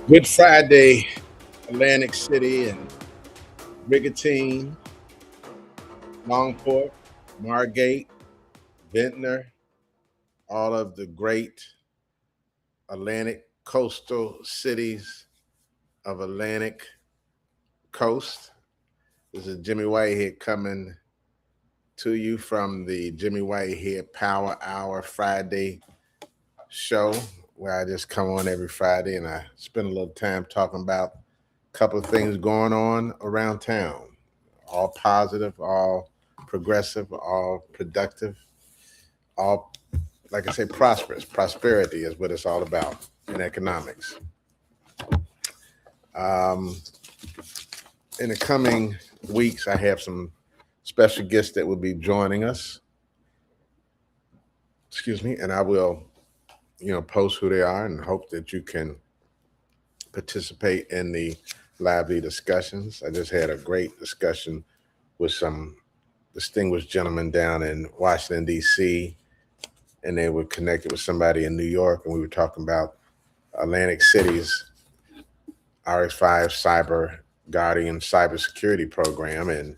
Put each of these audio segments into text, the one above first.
Good Friday, Atlantic City and Brigantine, Longport, Margate, Ventnor, all of the great Atlantic coastal cities of Atlantic coast. This is Jimmy Whitehead coming to you from the Jimmy Whitehead Power Hour Friday show, where I just come on every Friday and I spend a little time talking about a couple of things going on around town. All positive, all progressive, all productive, all, like I say, prosperous. Prosperity is what it's all about in economics. Um, in the coming weeks, I have some special guests that will be joining us. Excuse me, and I will, post who they are and hope that you can participate in the lively discussions. I just had a great discussion with some distinguished gentlemen down in Washington, D.C., and they were connected with somebody in New York, and we were talking about Atlantic City's RX5 Cyber Guardian cybersecurity program and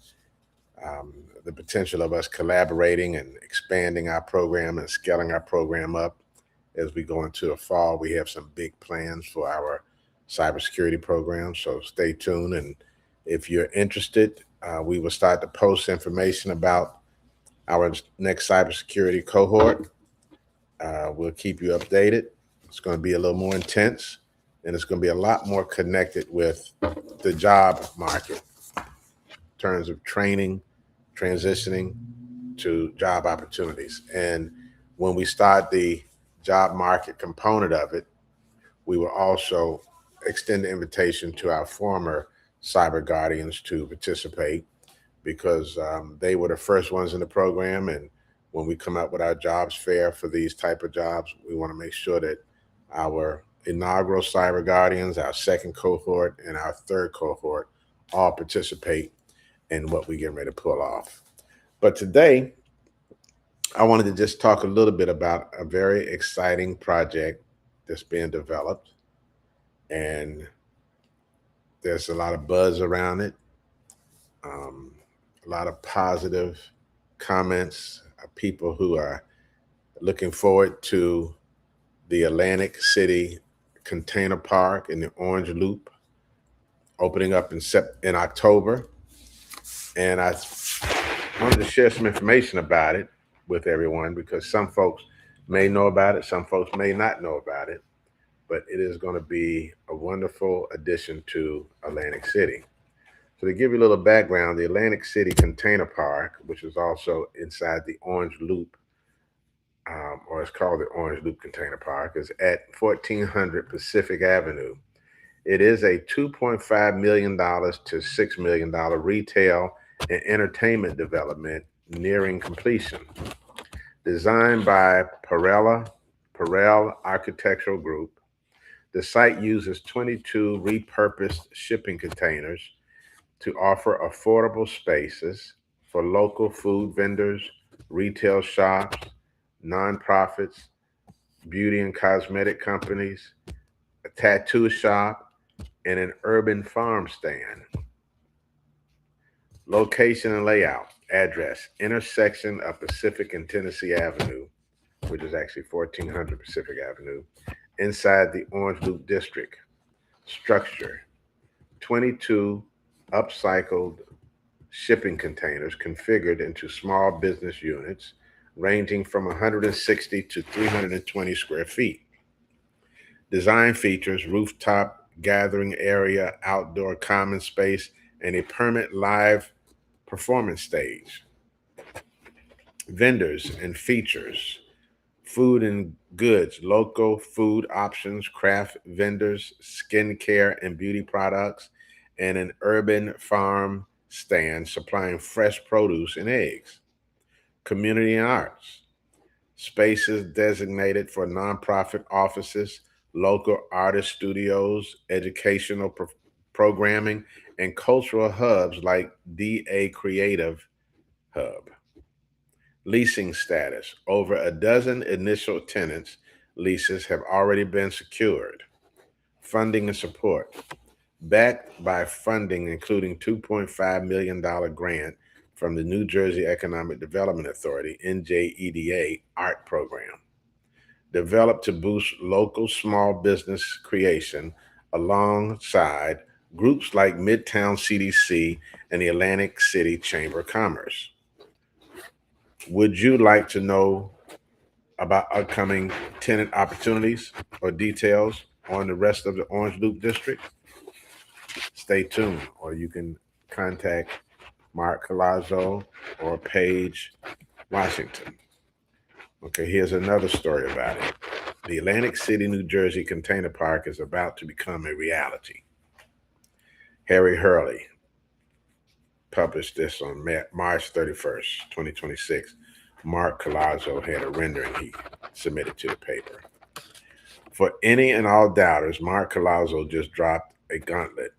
the potential of us collaborating and expanding our program and scaling our program up as we go into the fall. We have some big plans for our cybersecurity program, so stay tuned. And if you're interested, we will start to post information about our next cybersecurity cohort. We'll keep you updated. It's going to be a little more intense, and it's going to be a lot more connected with the job market in terms of training, transitioning to job opportunities. And when we start the job market component of it, we will also extend the invitation to our former cyber guardians to participate because they were the first ones in the program. And when we come up with our jobs fair for these type of jobs, we want to make sure that our inaugural cyber guardians, our second cohort, and our third cohort all participate in what we get ready to pull off. But today, I wanted to just talk a little bit about a very exciting project that's being developed, and there's a lot of buzz around it, um, a lot of positive comments, people who are looking forward to the Atlantic City Container Park in the Orange Loop opening up in October. And I wanted to share some information about it with everyone because some folks may know about it, some folks may not know about it, but it is going to be a wonderful addition to Atlantic City. So to give you a little background, the Atlantic City Container Park, which is also inside the Orange Loop, or it's called the Orange Loop Container Park, is at 1400 Pacific Avenue. It is a $2.5 million to $6 million retail and entertainment development nearing completion. Designed by Perel Architectural Group, the site uses 22 repurposed shipping containers to offer affordable spaces for local food vendors, retail shops, nonprofits, beauty and cosmetic companies, a tattoo shop, and an urban farm stand. Location and layout. Address: intersection of Pacific and Tennessee Avenue, which is actually 1400 Pacific Avenue, inside the Orange Loop District. Structure: 22 upcycled shipping containers configured into small business units ranging from 160 to 320 square feet. Design features rooftop gathering area, outdoor common space, and a permanent live performance stage. Vendors and features: food and goods, local food options, craft vendors, skincare and beauty products, and an urban farm stand supplying fresh produce and eggs. Community and arts, spaces designated for nonprofit offices, local artist studios, educational programming, and cultural hubs like DA Creative Hub. Leasing status: over a dozen initial tenants leases have already been secured. funding and support. Backed by funding including $2.5 million grant from the New Jersey Economic Development Authority NJEDA art program, developed to boost local small business creation alongside groups like Midtown CDC and the Atlantic City Chamber of Commerce. Would you like to know about upcoming tenant opportunities or details on the rest of the Orange Loop District? Stay tuned, or you can contact Mark Colazzo or Paige Washington. Okay, here's another story about it. The Atlantic City, New Jersey Container Park is about to become a reality. Harry Hurley published this on March 31st, 2026. Mark Colazzo had a rendering he submitted to the paper. For any and all doubters, Mark Colazzo just dropped a gauntlet.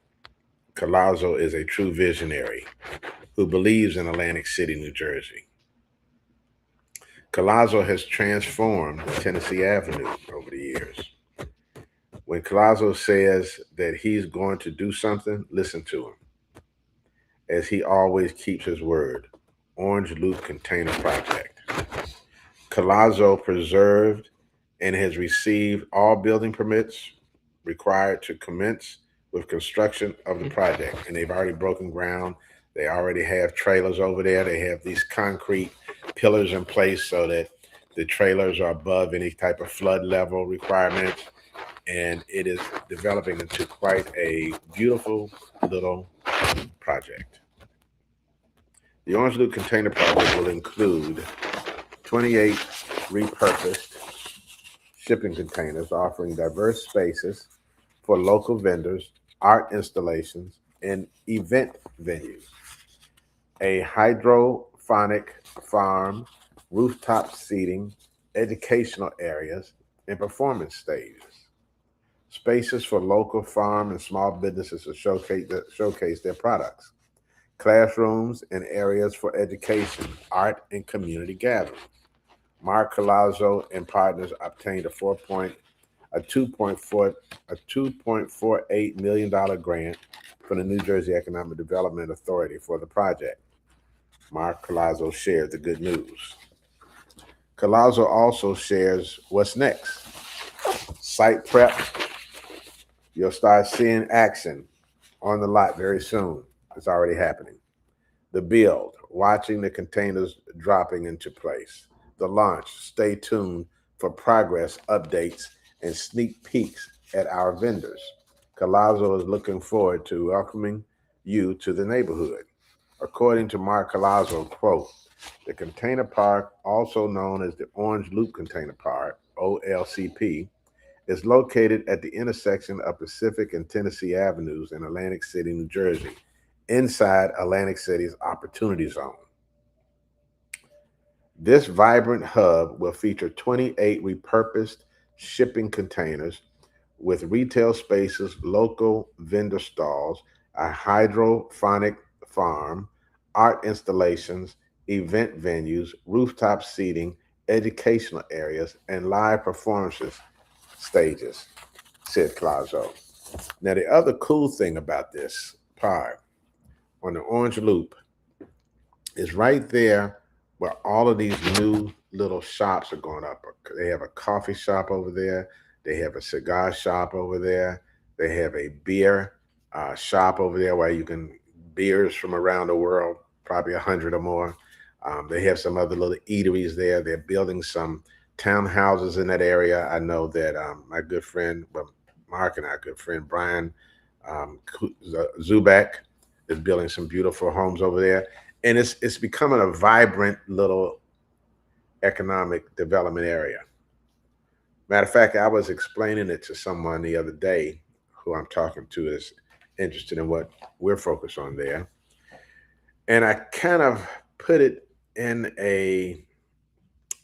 Colazzo is a true visionary who believes in Atlantic City, New Jersey. Colazzo has transformed Tennessee Avenue over the years. When Colazzo says that he's going to do something, listen to him, as he always keeps his word. Orange Loop Container Project. Colazzo preserved and has received all building permits required to commence with construction of the project. And they've already broken ground. They already have trailers over there. They have these concrete pillars in place so that the trailers are above any type of flood level requirements. And it is developing into quite a beautiful little project. The Orange Loop Container Project will include 28 repurposed shipping containers offering diverse spaces for local vendors, art installations, and event venues. A hydroponic farm, rooftop seating, educational areas, and performance stages. Spaces for local farm and small businesses to showcase their products. Classrooms and areas for education, art, and community gatherings. Mark Colazzo and partners obtained a 2.48 million dollar grant from the New Jersey Economic Development Authority for the project. Mark Colazzo shared the good news. Colazzo also shares what's next. Site prep. You'll start seeing action on the lot very soon. It's already happening. The build, watching the containers dropping into place. The launch, stay tuned for progress updates and sneak peeks at our vendors. Colazzo is looking forward to welcoming you to the neighborhood. According to Mark Colazzo, quote, the container park, also known as the Orange Loop Container Park, OLCP, is located at the intersection of Pacific and Tennessee Avenues in Atlantic City, New Jersey, inside Atlantic City's Opportunity Zone. This vibrant hub will feature 28 repurposed shipping containers with retail spaces, local vendor stalls, a hydroponic farm, art installations, event venues, rooftop seating, educational areas, and live performances stages, said Colazzo. Now, the other cool thing about this park on the Orange Loop is right there where all of these new little shops are going up. They have a coffee shop over there. They have a cigar shop over there. They have a beer shop over there where you can beers from around the world, probably 100 or more. They have some other little eateries there. They're building some townhouses in that area. I know that my good friend, well, Mark and our good friend Brian Zubak is building some beautiful homes over there, and it's becoming a vibrant little economic development area. Matter of fact, I was explaining it to someone the other day who I'm talking to is interested in what we're focused on there, and I kind of put it in a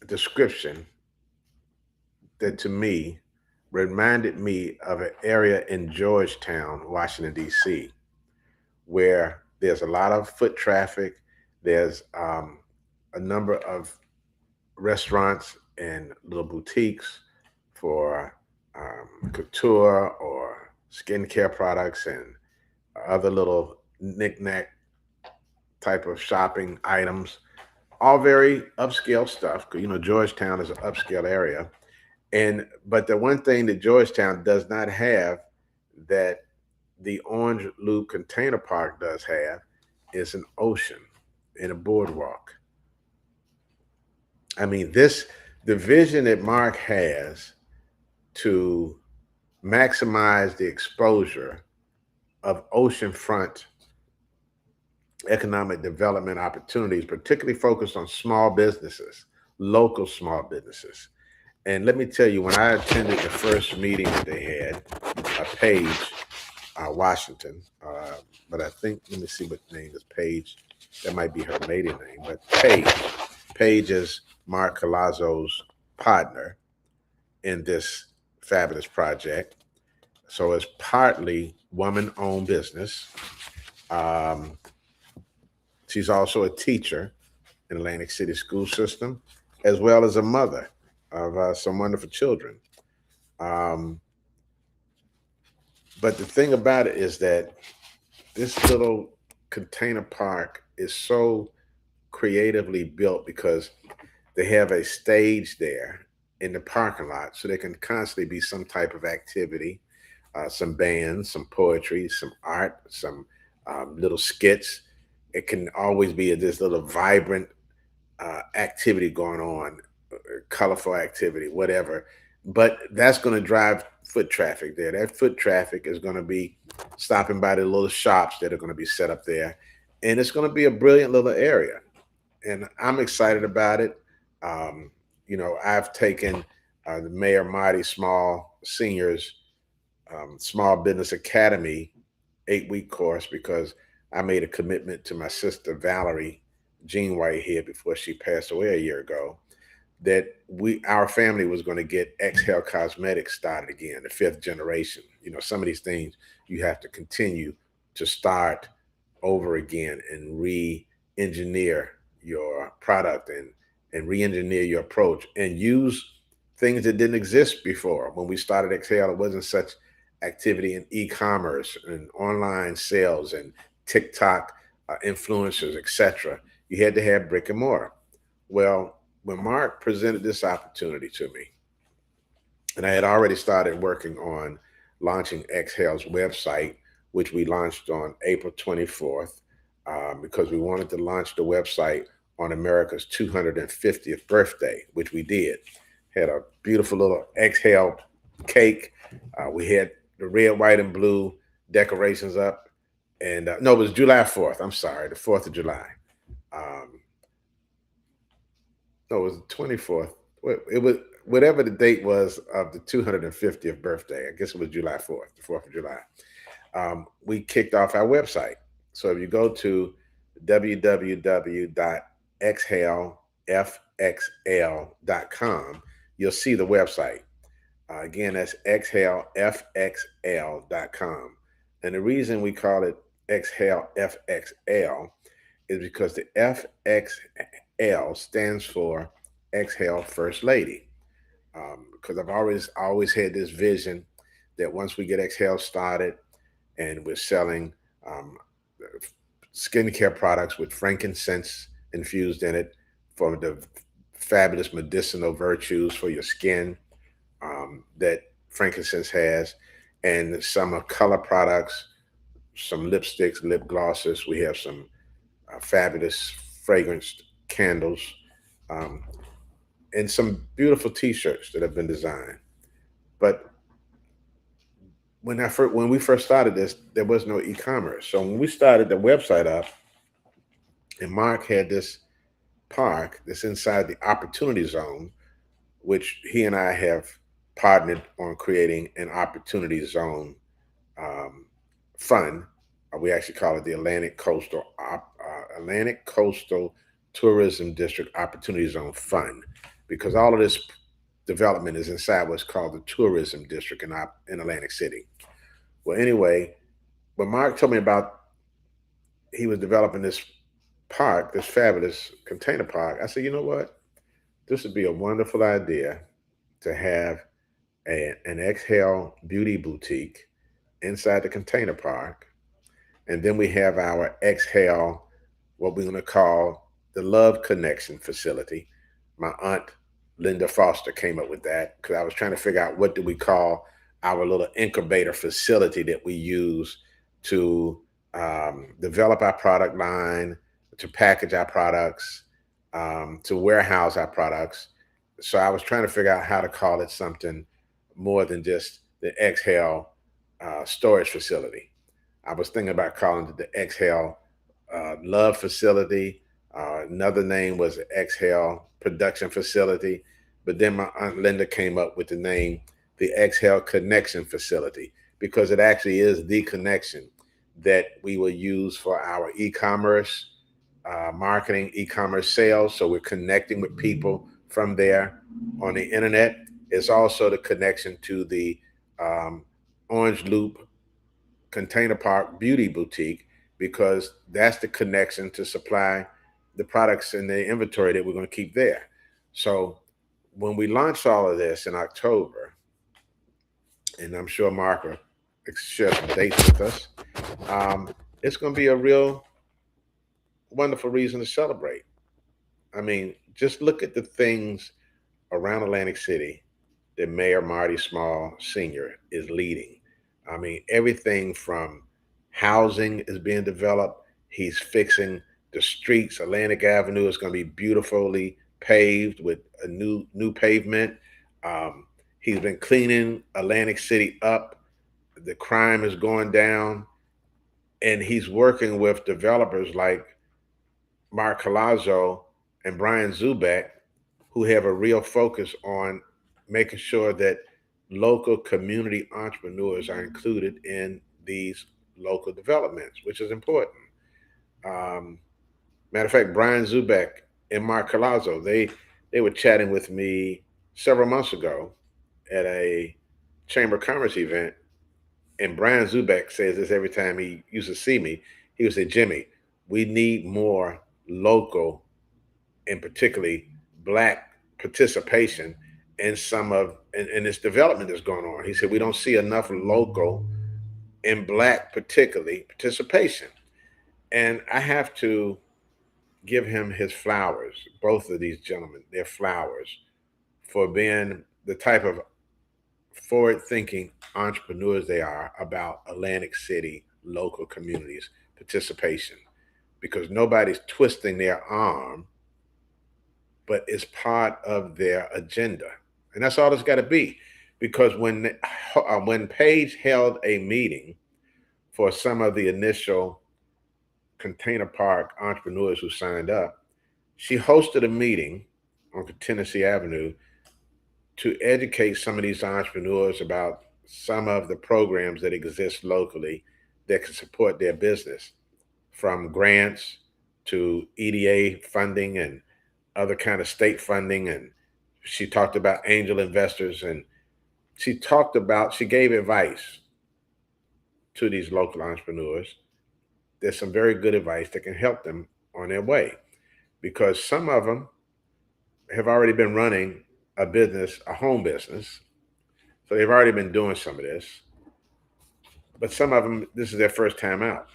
description that to me reminded me of an area in Georgetown, Washington, D.C., where there's a lot of foot traffic. There's a number of restaurants and little boutiques for couture or skincare products and other little knick-knack type of shopping items, all very upscale stuff. 'Cause, Georgetown is an upscale area. But the one thing that Georgetown does not have that the Orange Loop Container Park does have is an ocean and a boardwalk. I mean, the vision that Mark has to maximize the exposure of oceanfront economic development opportunities, particularly focused on small businesses, local small businesses. And let me tell you, when I attended the first meeting that they had, Paige Washington, but I think, let me see what name is Paige. That might be her maiden name, but Paige. Paige is Mark Colazzo's partner in this fabulous project. So it's partly woman-owned business. Um, she's also a teacher in Atlantic City school system, as well as a mother of some wonderful children. Um, but the thing about it is that this little container park is so creatively built because they have a stage there in the parking lot, so there can constantly be some type of activity, some bands, some poetry, some art, some little skits. It can always be this little vibrant activity going on, colorful activity, whatever. But that's going to drive foot traffic there. That foot traffic is going to be stopping by the little shops that are going to be set up there. And it's going to be a brilliant little area. And I'm excited about it. Um, I've taken the Mayor Marty Small Seniors Small Business Academy 8-week course because I made a commitment to my sister Valerie Jean Whitehead before she passed away a year ago that our family was going to get Exhale Cosmetics started again, the fifth generation. Some of these things you have to continue to start over again and re-engineer your product and re-engineer your approach and use things that didn't exist before. When we started Exhale, it wasn't such activity in e-commerce and online sales and TikTok influencers, etc. You had to have brick and mortar. Well, when Mark presented this opportunity to me, and I had already started working on launching Exhale's website, which we launched on April 24th, because we wanted to launch the website on America's 250th birthday, which we did. Had a beautiful little Exhale cake. We had the red, white, and blue decorations up. And no, it was July 4th. I'm sorry, the 4th of July. Um, no, it was the 24th. It was whatever the date was of the 250th birthday. I guess it was July 4th, the 4th of July. We kicked off our website. So if you go to www.exhalefxl.com, you'll see the website. Again, that's exhalefxl.com. And the reason we call it Exhale FXL is because the FXL stands for Exhale First Lady. Because I've always had this vision that once we get Exhale started and we're selling skincare products with frankincense infused in it for the fabulous medicinal virtues for your skin that frankincense has, and some color products, some lipsticks, lip glosses. We have some fabulous fragranced candles, um, and some beautiful T-shirts that have been designed. But when we first started this, there was no e-commerce. So when we started the website up, and Mark had this park that's inside the Opportunity Zone, which he and I have partnered on creating an Opportunity Zone um, fund. We actually call it the Atlantic Coastal Tourism District Opportunity Zone Fund, because all of this development is inside what's called the Tourism District in Atlantic City. Well, anyway, when Mark told me about he was developing this park, this fabulous container park, I said, you know what? This would be a wonderful idea to have an Exhale beauty boutique inside the container park. And then we have our Exhale, what we're going to call the Love Connection facility. My aunt Linda Foster came up with that because I was trying to figure out what do we call our little incubator facility that we use to develop our product line, to package our products, to warehouse our products. So I was trying to figure out how to call it something more than just the Exhale storage facility. I was thinking about calling it the Exhale Love Facility. Another name was Exhale Production Facility. But then my Aunt Linda came up with the name the Exhale Connection Facility because it actually is the connection that we will use for our e commerce marketing, e commerce sales. So we're connecting with people from there on the internet. It's also the connection to the um, Orange Loop Container Park Beauty Boutique because that's the connection to supply the products and the inventory that we're going to keep there. So when we launch all of this in October, and I'm sure Mark will share some dates with us, um, it's going to be a real wonderful reason to celebrate. I mean, just look at the things around Atlantic City that Mayor Marty Small Sr. is leading. I mean, everything from housing is being developed. He's fixing the streets. Atlantic Avenue is going to be beautifully paved with a new pavement. Um, he's been cleaning Atlantic City up. The crime is going down, and he's working with developers like Mark Colazzo and Brian Zubek, who have a real focus on making sure that local community entrepreneurs are included in these local developments, which is important. Um, Matter of fact, Brian Zubek and Mark Colazzo, they were chatting with me several months ago at a Chamber of Commerce event, and Brian Zubek says this every time he used to see me. He would say, "Jimmy, we need more local and particularly black participation in some of in this development that's going on." He said we don't see enough local and black particularly participation. And I have to give him his flowers, both of these gentlemen, their flowers, for being the type of forward thinking entrepreneurs they are about Atlantic City local communities participation because nobody's twisting their arm, but it's part of their agenda. And that's all it's got to be. Because when Paige held a meeting for some of the initial Container Park entrepreneurs who signed up, she hosted a meeting on Tennessee Avenue to educate some of these entrepreneurs about some of the programs that exist locally that can support their business, from grants to EDA funding and other kind of state funding. And she talked about angel investors, and she gave advice to these local entrepreneurs. There's some very good advice that can help them on their way because some of them have already been running a business, a home business. So they've already been doing some of this, but some of them, this is their first time out.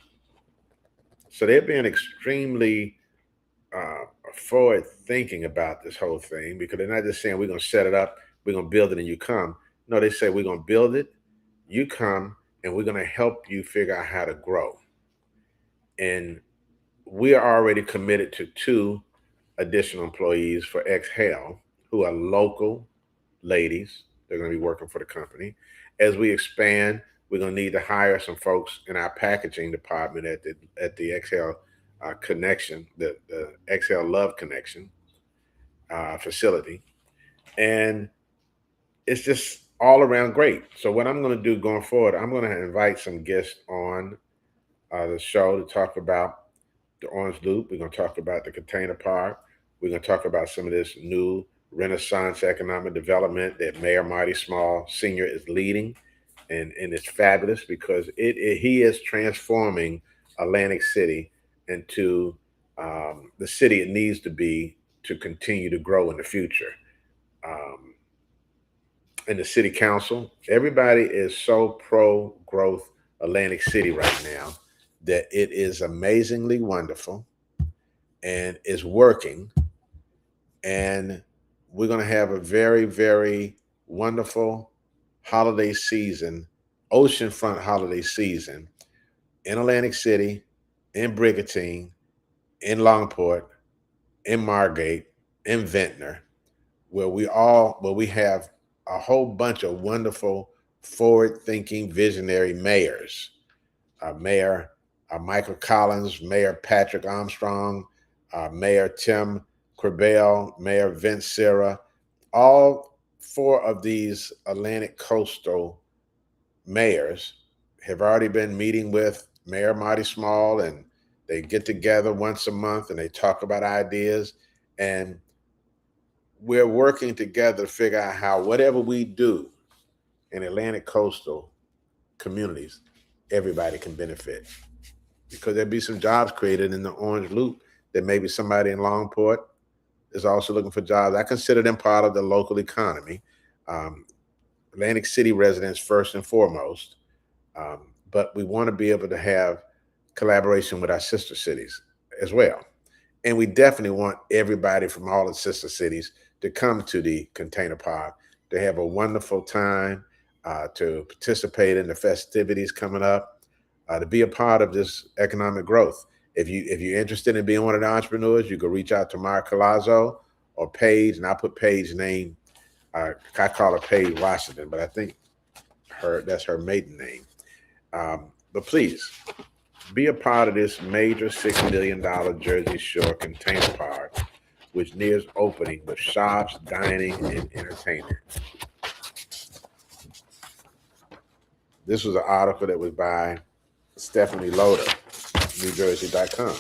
So they're being extremely forward thinking about this whole thing because they're not just saying we're going to set it up, we're going to build it, and you come. No, they say we're going to build it, you come, and we're going to help you figure out how to grow. And we are already committed to two additional employees for Exhale who are local ladies. They're going to be working for the company. As we expand, we're going to need to hire some folks in our packaging department at the Exhale Connection, the Exhale Love Connection facility, and it's just all around great. So what I'm going to do going forward, I'm going to invite some guests on the show to talk about the Orange Loop. We're going to talk about the Container Park. We're going to talk about some of this new Renaissance economic development that Mayor Marty Small Sr. is leading. And it's fabulous because he is transforming Atlantic City into the city it needs to be to continue to grow in the future. Um, and the city council, everybody is so pro growth Atlantic City right now, that it is amazingly wonderful and is working. And we're going to have a very, very wonderful holiday season, oceanfront holiday season in Atlantic City, in Brigantine, in Longport, in Margate, in Ventnor, where we have a whole bunch of wonderful, forward-thinking, visionary mayors. Mayor Michael Collins, Mayor Patrick Armstrong, Mayor Tim Corbell, Mayor Vince Serra. All four of these Atlantic coastal mayors have already been meeting with Mayor Marty Small, and they get together once a month and they talk about ideas. And we're working together to figure out how whatever we do in Atlantic coastal communities, everybody can benefit. Because there'd be some jobs created in the Orange Loop that maybe somebody in Longport is also looking for jobs. I consider them part of the local economy. Um, Atlantic City residents first and foremost, but we want to be able to have collaboration with our sister cities as well. And we definitely want everybody from all the sister cities to come to the container park to have a wonderful time, to participate in the festivities coming up, to be a part of this economic growth. If you're interested in being one of the entrepreneurs, you can reach out to Mara Colazzo or Paige, and I'll put Paige's name. I call her Paige Washington, but I think that's her maiden name. But please be a part of this major $6 million Jersey Shore container park, which nears opening with shops, dining, and entertainment. This was an article that was by Stephanie Loader, NewJersey.com.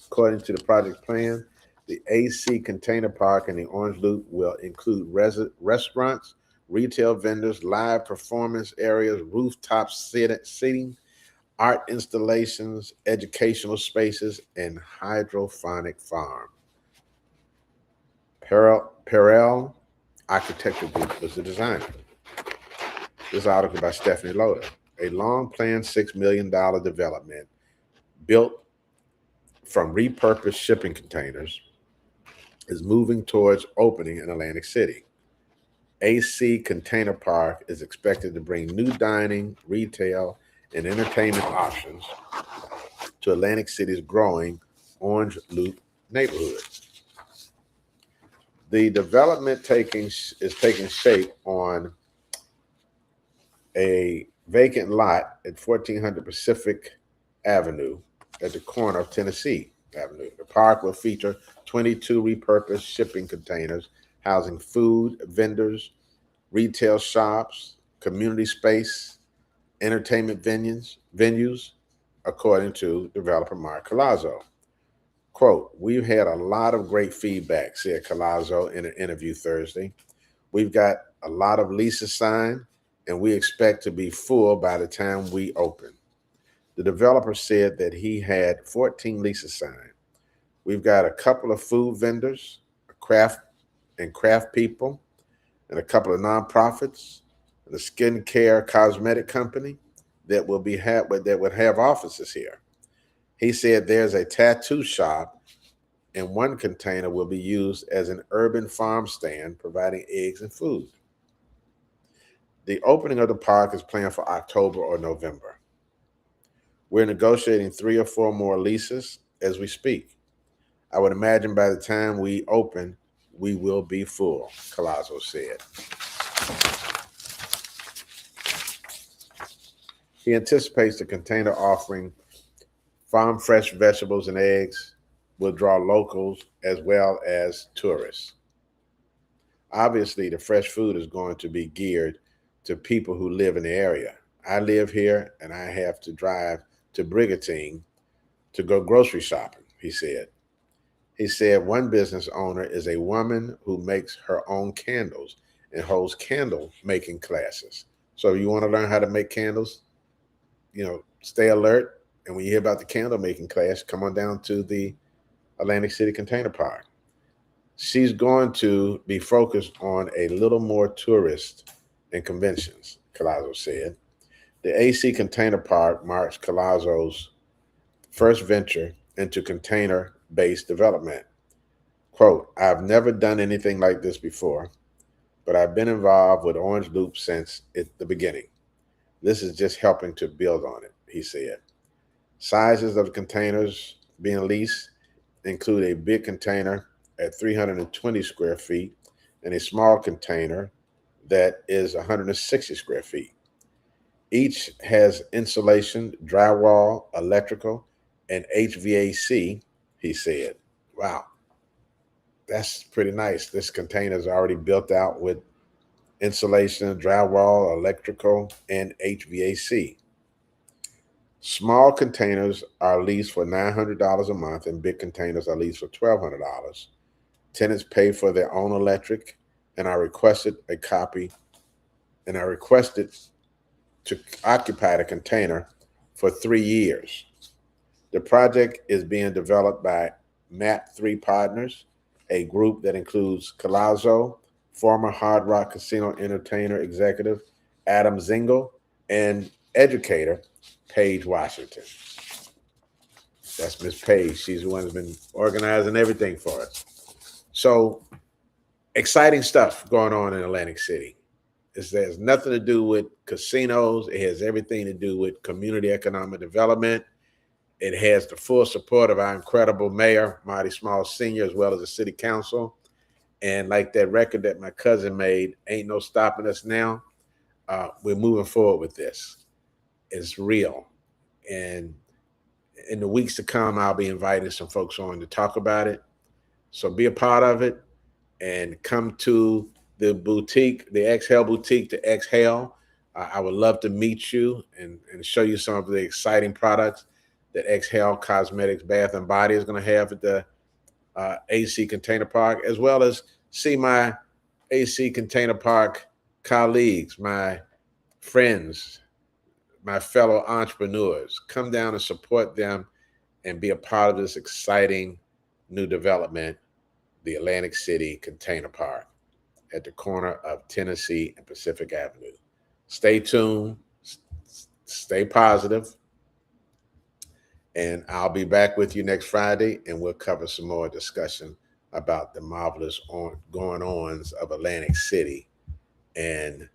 According to the project plan, the AC Container Park in the Orange Loop will include restaurants, retail vendors, live performance areas, rooftop seating, art installations, educational spaces, and hydroponic farm. Perel Architecture Group was the designer. This article by Stephanie Loader. A long-planned $6 million development built from repurposed shipping containers is moving towards opening in Atlantic City. AC Container Park is expected to bring new dining, retail, and entertainment options to Atlantic City's growing Orange Loop neighborhood. The development is taking shape on a vacant lot at 1400 Pacific Avenue at the corner of Tennessee Avenue. The park will feature 22 repurposed shipping containers housing food, vendors, retail shops, community space, entertainment venues, according to developer Mark Colazzo. Quote, "We've had a lot of great feedback," said Colazzo in an interview Thursday. "We've got a lot of leases signed, and we expect to be full by the time we open." The developer said that he had 14 leases signed. "We've got a couple of food vendors, craft people, and a couple of nonprofits, and a skincare cosmetic company that would have offices here." He said there's a tattoo shop, and one container will be used as an urban farm stand providing eggs and food. The opening of the park is planned for October or November. We're negotiating 3 or 4 more leases as we speak. I would imagine by the time we open, we will be full, Colazzo said. He anticipates the container offering farm fresh vegetables and eggs will draw locals as well as tourists. Obviously, the fresh food is going to be geared to people who live in the area. I live here and I have to drive to Brigantine to go grocery shopping, he said. He said one business owner is a woman who makes her own candles and holds candle making classes. So you want to learn how to make candles, stay alert. And when you hear about the candle making class, come on down to the Atlantic City Container Park. She's going to be focused on a little more tourists and conventions, Colazzo said. The AC Container Park marks Colazzo's first venture into container based development. Quote, I've never done anything like this before, but I've been involved with Orange Loop since the beginning. This is just helping to build on it, he said. Sizes of the containers being leased include a big container at 320 square feet and a small container that is 160 square feet. Each has insulation, drywall, electrical, and HVAC, he said. Wow, that's pretty nice. This container is already built out with insulation, drywall, electrical, and HVAC. Small containers are leased for $900 a month, and big containers are leased for $1,200. Tenants pay for their own electric, and I requested a copy, and I requested to occupy the container for 3 years. The project is being developed by MAP 3 Partners, a group that includes Colazzo, former Hard Rock Casino entertainer executive Adam Zingle, and educator Paige Washington. That's Miss Paige. She's the one who's been organizing everything for us. So exciting stuff going on in Atlantic City. It has nothing to do with casinos. It has everything to do with community economic development. It has the full support of our incredible mayor, Marty Small Sr., as well as the city council. And like that record that my cousin made, Ain't No Stopping Us Now, we're moving forward with this. It's real. And in the weeks to come, I'll be inviting some folks on to talk about it. So be a part of it and come to the boutique, the Exhale Boutique, to Exhale. I would love to meet you and show you some of the exciting products that Exhale Cosmetics Bath and Body is going to have at the AC Container Park, as well as see my AC Container Park colleagues, my friends, my fellow entrepreneurs. Come down and support them and be a part of this exciting new development, the Atlantic City Container Park at the corner of Tennessee and Pacific Avenue. Stay tuned, stay positive, and I'll be back with you next Friday, and we'll cover some more discussion about the marvelous going-ons of Atlantic City. And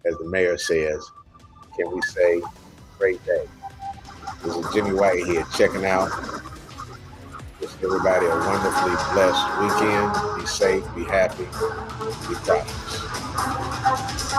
as the mayor says, can we say great day? This is Jimmy White here checking out. Wish everybody a wonderfully blessed weekend. Be safe, be happy, be prosperous.